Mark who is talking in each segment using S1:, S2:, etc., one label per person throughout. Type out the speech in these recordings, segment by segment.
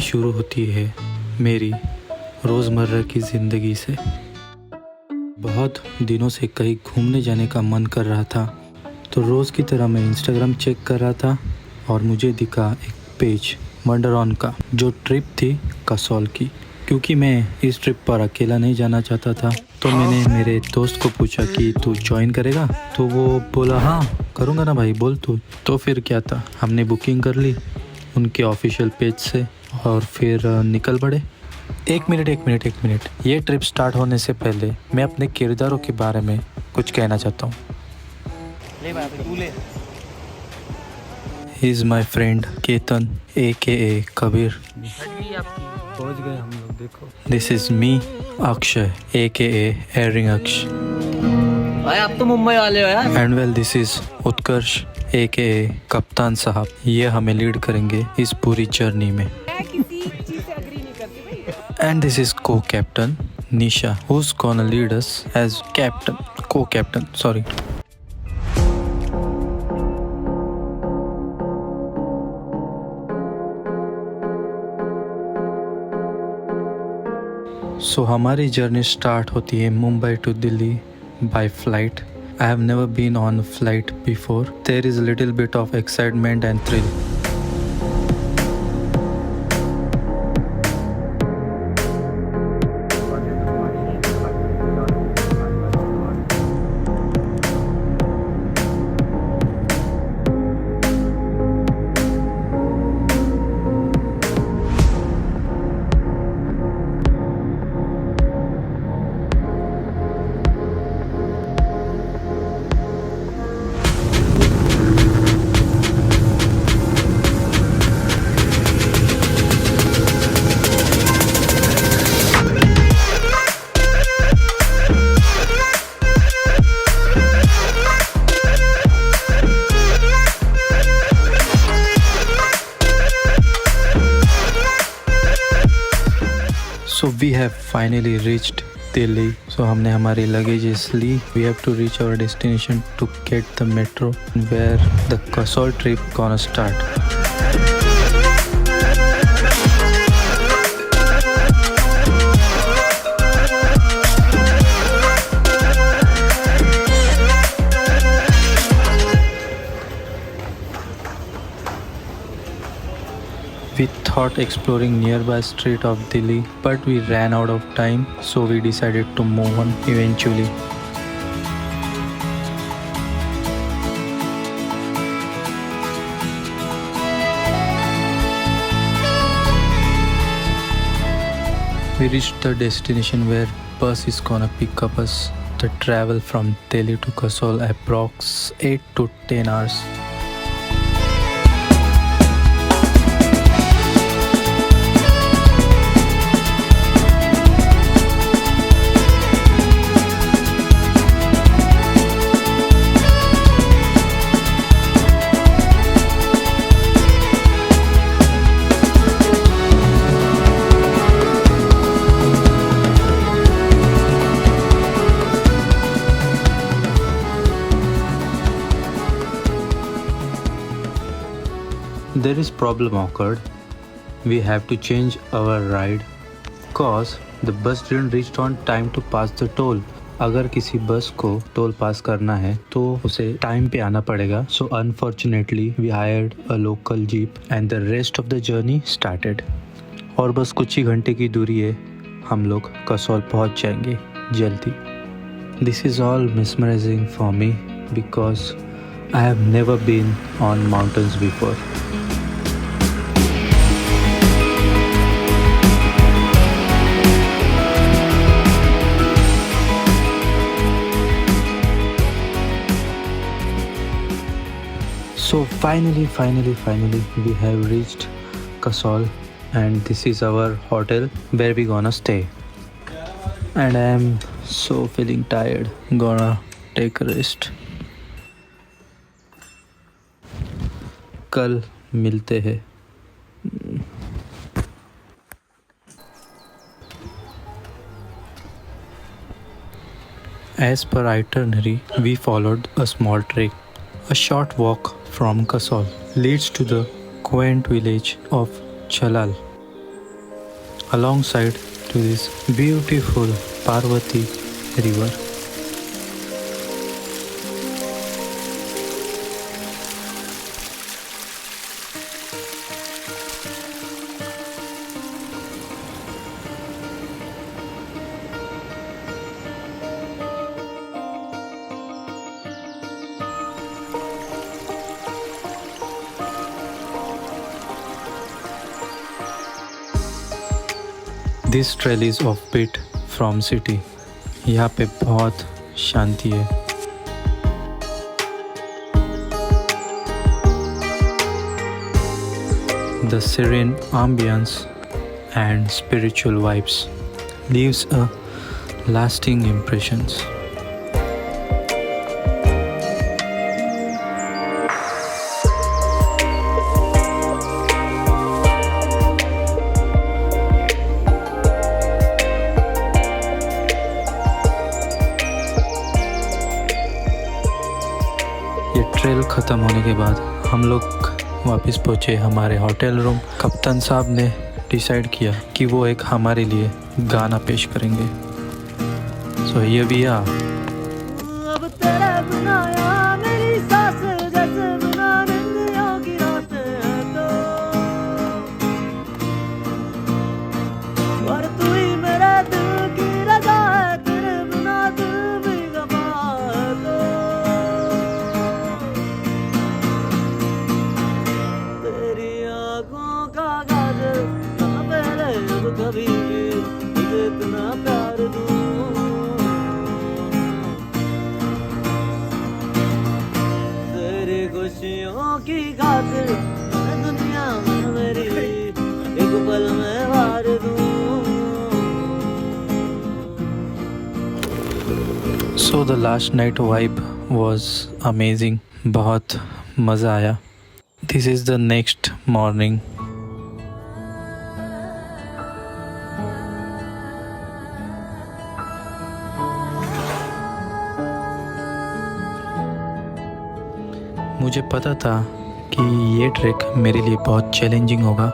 S1: शुरू होती है मेरी रोज़मर्रा की ज़िंदगी से। बहुत दिनों से कहीं घूमने जाने का मन कर रहा था, तो रोज़ की तरह मैं इंस्टाग्राम चेक कर रहा था और मुझे दिखा एक पेज वंडर ऑन का, जो ट्रिप थी कसौल की। क्योंकि मैं इस ट्रिप पर अकेला नहीं जाना चाहता था, तो मैंने मेरे दोस्त को पूछा कि तू ज्वाइन करेगा। तो वो बोला हाँ करूँगा ना भाई, बोल तू। तो फिर क्या था, हमने बुकिंग कर ली उनके ऑफिशियल पेज से और फिर निकल पड़े। एक मिनट, ये ट्रिप स्टार्ट होने से पहले मैं अपने किरदारों के बारे में कुछ कहना चाहता हूँ। He is my friend Ketan AKA Kabir. पहुँच गए हम लोग, देखो। This is me Akshay AKA एयरिंग अक्ष।
S2: भाई आप तो मुंबई वाले हो यार।
S1: And well this is Utkarsh AKA कप्तान साहब। ये हमें लीड करेंगे इस पूरी जर्नी में। And this is co-captain Nisha, who's gonna lead us as co-captain. Sorry. So हमारी जर्नी स्टार्ट होती है Mumbai to Delhi by flight. I have never been on a flight before. There is a little bit of excitement and thrill. So we have finally reached Delhi. So हमने हमारी luggages ली. We have to reach our destination to get the metro where the Kasol trip gonna start. We thought exploring nearby street of Delhi, but we ran out of time, so we decided to move on eventually. We reached the destination where bus is gonna pick up us. The travel from Delhi to Kasol approx 8 to 10 hours. There is problem occurred. We have to change our ride cause the bus didn't reach on time to pass the toll. अगर किसी बस को toll पास करना है तो उसे time पे आना पड़ेगा. So unfortunately we hired a local jeep and the rest of the journey started. और बस कुछ ही घंटे की दूरी है, हम लोग कसौल पहुंच जाएंगे जल्दी. This is all mesmerizing for me because I have never been on mountains before. So finally we have reached Kasol and this is our hotel where we gonna stay. And I am so feeling tired, gonna take a rest. कल मिलते हैं. As per itinerary, we followed a small trek. A short walk from Kasol leads to the quaint village of Chalal. alongside to this beautiful Parvati river. This trail is offbeat from city. यहाँ पे बहुत शांति है. The serene ambience and spiritual vibes leaves a lasting impressions. ये trail ख़त्म होने के बाद हम लोग वापस पहुँचे हमारे होटल रूम. कप्तान साहब ने डिसाइड किया कि वो एक हमारे लिए गाना पेश करेंगे. So here we are.
S2: अब तेरे बिना यहाँ मेरी सांस जैसे बिना निंदियों की रातें हैं तो और तू ही मेरे दिल की रजा है. तेरे बिना दिल भी गवा है तो तेरी आँखों का काजल ना पहले अब कभी भी तुझे इतना प्यार दूँ. खुशियों की खातिर मैं दुनिया में मेरी एक पल में वार दूं.
S1: So the last night vibe was amazing. बहुत मज़ा आया. This is the next morning. मुझे पता था कि ये ट्रैक मेरे लिए बहुत चैलेंजिंग होगा.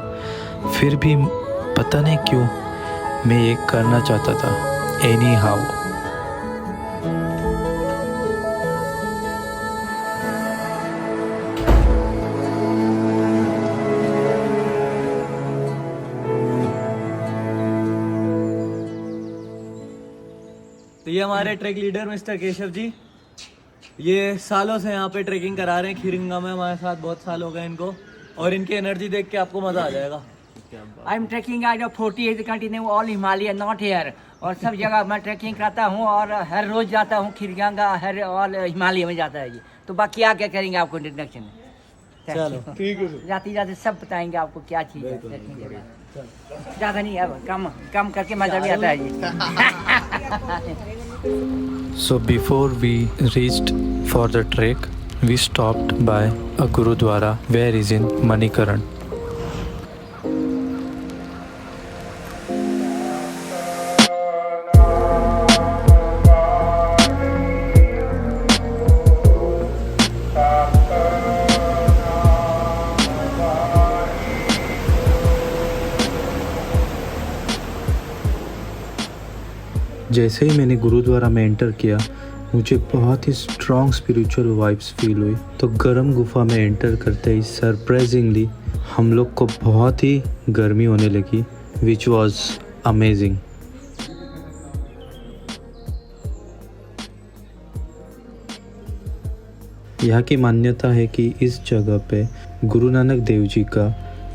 S1: फिर भी पता नहीं क्यों मैं ये करना चाहता था. Any how.
S2: तो ये हमारे track leader mister Keshav ji, ये सालों से यहाँ पे ट्रैकिंग करा रहे हैं. खीरंगा में हमारे साथ बहुत साल हो गए इनको, और इनकी एनर्जी देख के आपको मजा आ जाएगा.
S3: आई एम ट्रैकिंग आज 40 years continue all Himalaya not here. और सब जगह मैं ट्रैकिंग करता हूँ और हर रोज जाता हूँ. खीरगंगा हर ऑल हिमालय में जाता है ये. तो बाकी आगे करेंगे आपको इंट्रोडक्शन.
S2: चलो ठीक है.
S3: जाते जाते सब बताएंगे आपको क्या चीज़ है ट्रैकिंग के बाद. ज़्यादा नहीं, अब कम कम करके मजा भी आता है ये.
S1: So before we reached for the trek, we stopped by a Gurudwara where is in Manikaran. जैसे ही मैंने गुरुद्वारा में एंटर किया मुझे बहुत ही स्ट्रॉन्ग स्पिरिचुअल वाइब्स फील हुई. तो गर्म गुफा में एंटर करते ही सरप्राइजिंगली हम लोग को बहुत ही गर्मी होने लगी, विच वॉज अमेजिंग. यहाँ की मान्यता है कि इस जगह पे गुरु नानक देव जी का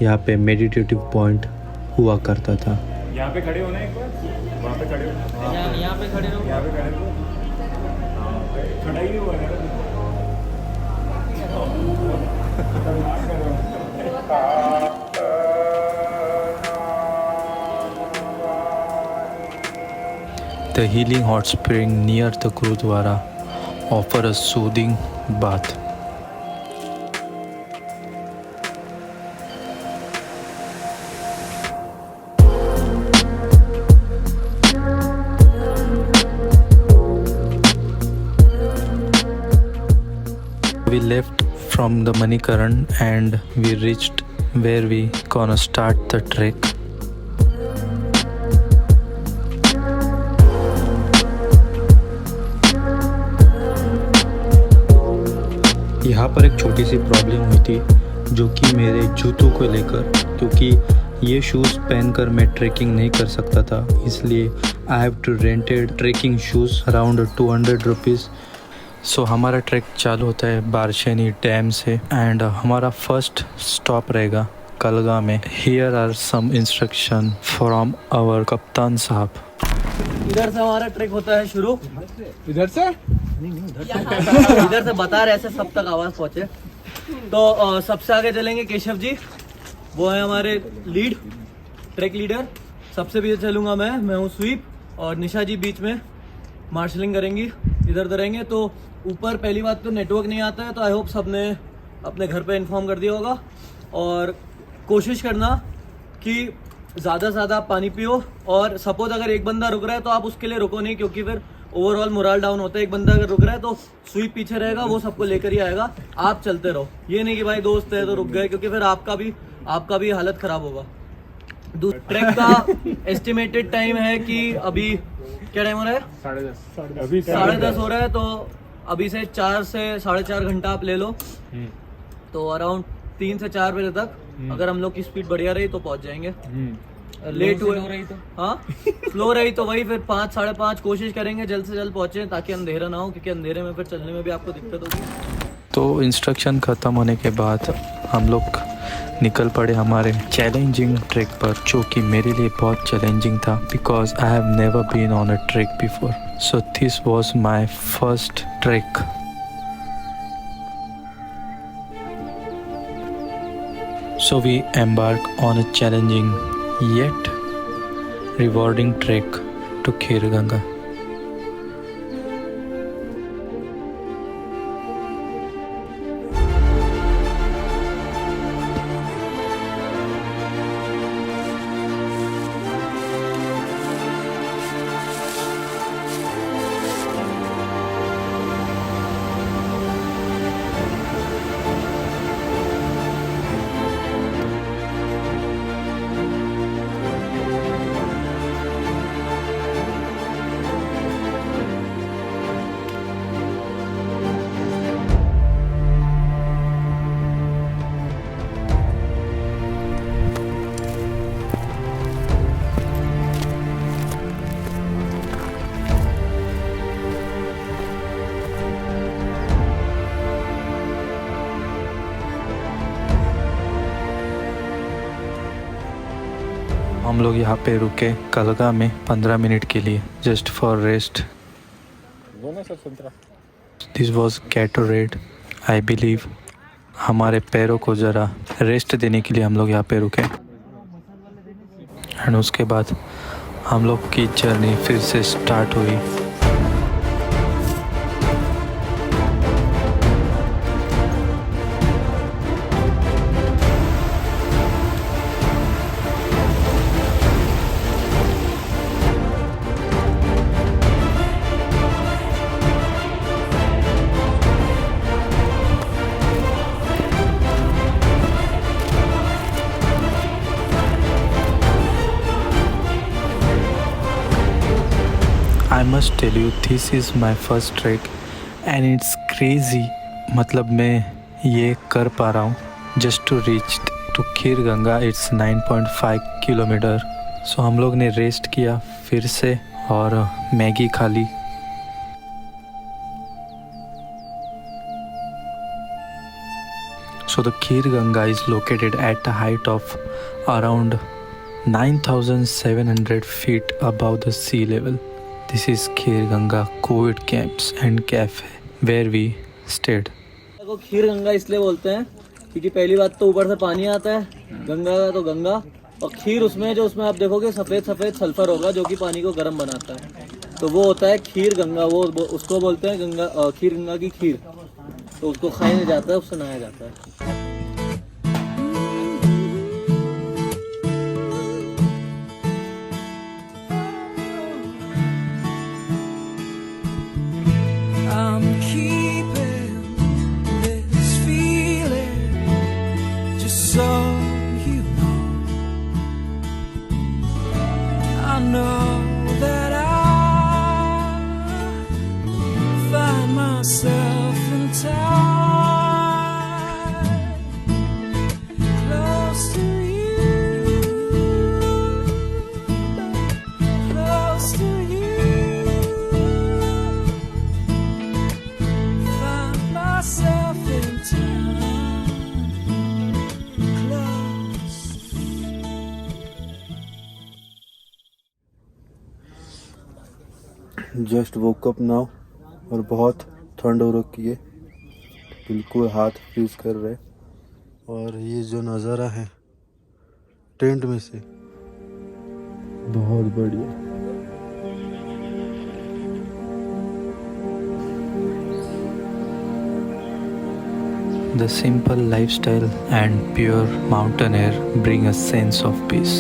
S1: यहाँ पे मेडिटेटिव पॉइंट हुआ करता था.
S4: यहाँ पे खड़े होना एक बार, वहाँ पे खड़े हो,
S2: यहाँ पे खड़े रहो.
S4: यहाँ पे खड़े हो, खड़ा ही नहीं हुआ है.
S1: The healing hot spring near the Gurudwara offer a soothing bath. We left from the Manikaran and we reached where we gonna start the trek. यहाँ पर एक छोटी सी प्रॉब्लम हुई थी, जो कि मेरे जूतों को लेकर, क्योंकि ये शूज़ पहनकर मैं ट्रैकिंग नहीं कर सकता था, इसलिए I have to rented trekking shoes around 200 rupees. So हमारा ट्रैक चालू होता है बारशेनी डैम से एंड हमारा फर्स्ट स्टॉप रहेगा कलगा में। Here are some instruction from our कप्तान साहब।
S2: इधर से हमारा ट्रैक होता है शुरू।
S4: इधर से
S2: इधर से बता रहे ऐसे सब तक आवाज पहुंचे। तो सबसे आगे चलेंगे केशव जी, वो है हमारे लीड ट्रैक लीडर। सबसे पीछे चलूंगा मैं हूँ स्वीप, और निशा जी बीच में मार्शलिंग करेंगी। इधर उधर रहेंगे। तो ऊपर पहली बात तो नेटवर्क नहीं आता है, तो आई होप सबने अपने घर पे इन्फॉर्म कर दिया होगा। और कोशिश करना कि ज़्यादा से ज़्यादा आप पानी पियो, और सपोज अगर एक बंदा रुक रहा है तो आप उसके लिए रुको नहीं, क्योंकि फिर ओवरऑल मोरल डाउन होता है। एक बंदा अगर रुक रहा है तो स्वीप पीछे रहेगा, वो सबको लेकर ही आएगा। आप चलते रहो, ये नहीं कि भाई दोस्त है तो रुक गए, क्योंकि फिर आपका भी हालत ख़राब होगा। ट्रैक का एस्टिमेटेड टाइम है कि अभी क्या टाइम हो रहा है?
S4: 10:30 अभी
S2: 10:30 हो रहा है। तो अभी से 4 से 4.5 घंटा आप ले लो, तो अराउंड 3 से 4 बजे तक अगर हम लोग की स्पीड बढ़िया रही तो पहुंच जाएंगे। लेट हुए तो हाँ, स्लो रही तो वही फिर 5 साढ़े 5 कोशिश करेंगे जल्द से जल्द पहुंचे, ताकि अंधेरा ना हो, क्योंकि अंधेरे में फिर चलने में भी आपको दिक्कत होगी।
S1: तो इंस्ट्रक्शन ख़त्म होने के बाद हम लोग निकल पड़े हमारे चैलेंजिंग ट्रैक पर, जो कि मेरे लिए बहुत चैलेंजिंग था, because I have never been on a track before. So this was my first track. So we embark on a challenging yet rewarding trek to Khirganga. हम लोग यहाँ पे रुके कलगा में 15 मिनट के लिए, just for rest. This was Gatorade, I believe. हमारे पैरों को ज़रा रेस्ट देने के लिए हम लोग यहाँ पे रुके, एंड उसके बाद हम लोग की जर्नी फिर से स्टार्ट हुई। I must tell you, this is my first trek and it's crazy। मतलब मैं ये कर पा रहा हूँ just to reach to Kheerganga. It's 9.5 kilometre. So हम लोग ने रेस्ट किया फिर से और मैगी खा ली। So the Khirganga is located at a height of around 9,700 feet above the sea level. This is Khirganga COVID camps and cafe where we stayed.
S2: को खीरगंगा इसलिए बोलते हैं क्योंकि पहली बात तो ऊपर से पानी आता है, गंगा का तो गंगा, और खीर उसमें आप देखोगे सफ़ेद सल्फर होगा जो कि पानी को गर्म बनाता है, तो वो होता है खीर गंगा। वो उसको बोलते हैं गंगा, खीर गंगा की खीर। तो उसको खाया नहीं जाता है, उससे नहाया जाता है।
S5: I'm keeping this feeling, just so you know. I know that I find myself in time
S1: just woke up now और बहुत ठंड हो रखी है, बिल्कुल हाथ फ्रीज कर रहे। और ये जो नज़ारा है टेंट में से बहुत बढ़िया। The simple lifestyle and pure mountain air bring a sense of peace.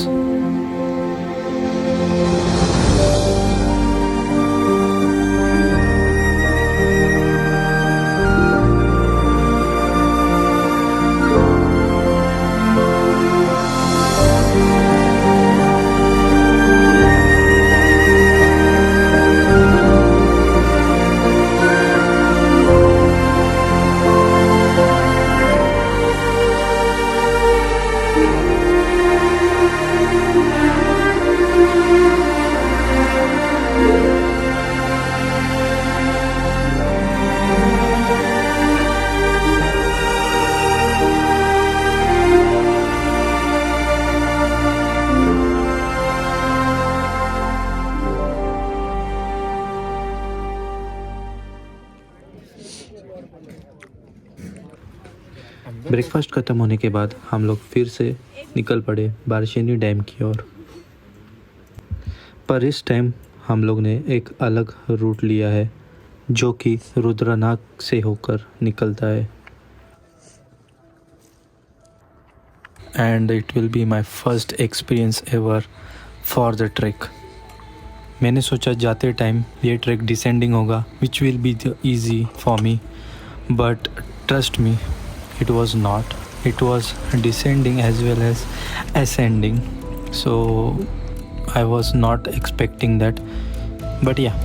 S1: Breakfast ख़त्म होने के बाद हम लोग फिर से निकल पड़े बारशेनी डैम की ओर। पर इस टाइम हम लोग ने एक अलग रूट लिया है जो कि रुद्रनाग से होकर निकलता है। And it will be my first experience ever for the track. मैंने सोचा जाते टाइम ये ट्रैक डिसेंडिंग होगा which will be the easy for me, but trust me it was not. It was descending as well as ascending, so I was not expecting that, but yeah.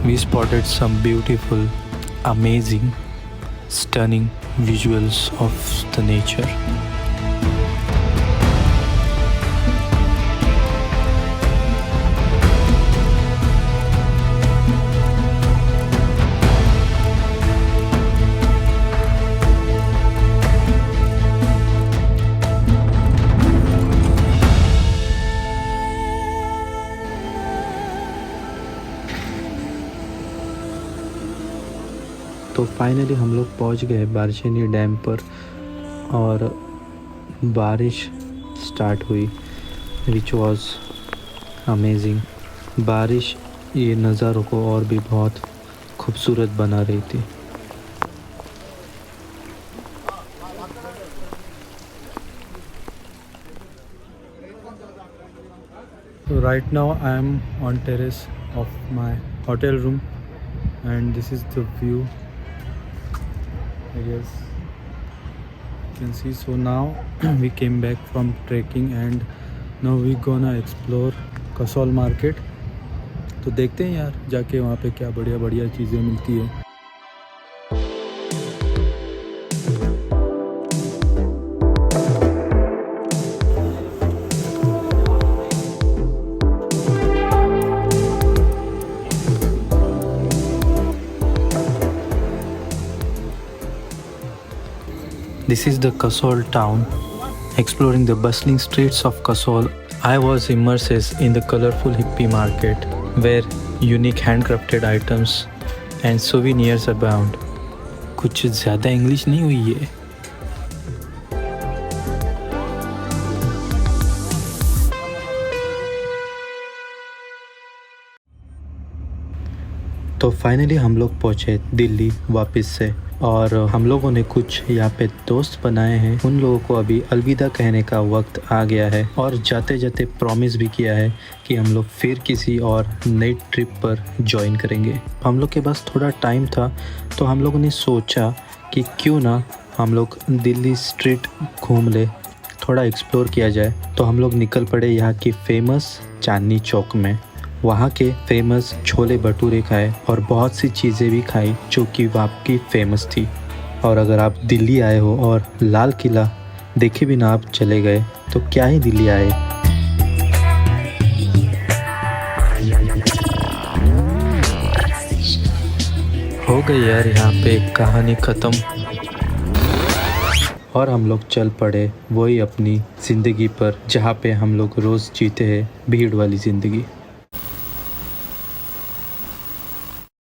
S1: We spotted some beautiful, amazing, stunning visuals of the nature. तो finally हम लोग पहुंच गए बारशेनी dam पर और बारिश start हुई which was amazing. बारिश ये नज़ारों को और भी बहुत खूबसूरत बना रही थी। So right now I am on terrace of my hotel room and this is the view, I guess you can see. So now we came back from trekking and now we gonna explore Kasol market. तो देखते हैं यार जाके वहाँ पे क्या बढ़िया बढ़िया चीज़ें मिलती है। This is the Kasol town. Exploring the bustling streets of Kasol, I was immersed in the colorful hippie market where unique handcrafted items and souvenirs abound. कुछ ज़्यादा इंग्लिश नहीं हुई है। तो फाइनली हम लोग पहुँचे दिल्ली वापस से और हम लोगों ने कुछ यहाँ पे दोस्त बनाए हैं। उन लोगों को अभी अलविदा कहने का वक्त आ गया है और जाते जाते प्रॉमिस भी किया है कि हम लोग फिर किसी और नई ट्रिप पर ज्वाइन करेंगे। हम लोग के पास थोड़ा टाइम था तो हम लोगों ने सोचा कि क्यों ना हम लोग दिल्ली स्ट्रीट घूम ले, थोड़ा एक्सप्लोर किया जाए। तो हम लोग निकल पड़े यहाँ की फेमस चांदनी चौक में वहाँ के फेमस छोले भटूरे खाए और बहुत सी चीज़ें भी खाई जो कि वहाँ की फेमस थी। और अगर आप दिल्ली आए हो और लाल किला देखे बिना आप चले गए तो क्या ही दिल्ली आए। हो गई यार यहाँ पे कहानी ख़त्म और हम लोग चल पड़े वही अपनी ज़िंदगी पर जहाँ पे हम लोग रोज़ जीते हैं भीड़ वाली ज़िंदगी।